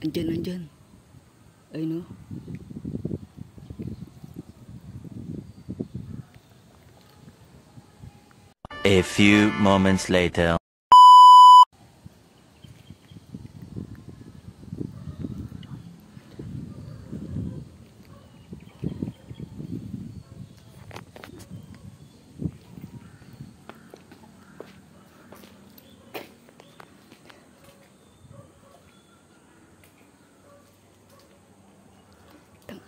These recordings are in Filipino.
Andyan. Ay no. A few moments later.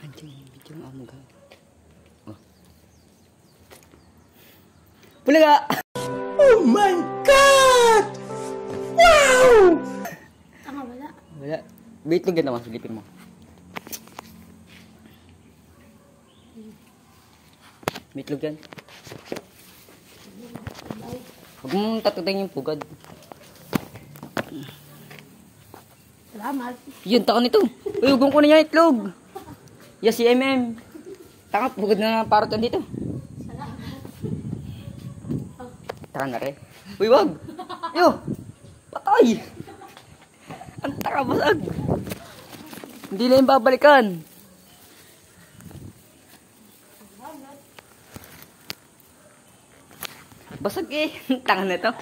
Anjing yung video ng amo gang. Oh. Bulaga! Oh my God! Wow! Tanga, wala. Wala. Wait lang naman, silipin mo. Meatloaf yan. Huwag mong tatatayin yung pugad. Salamat. Yun, taka nito. Uy, hugong ko na niya itlog. Yes, si MM. Taka, pugad na parot yan dito. Taka na rin. Uy, wag. Yo, patay. Ang taka, basag. Hindi na yung babalikan. Basag eh. Taka na to.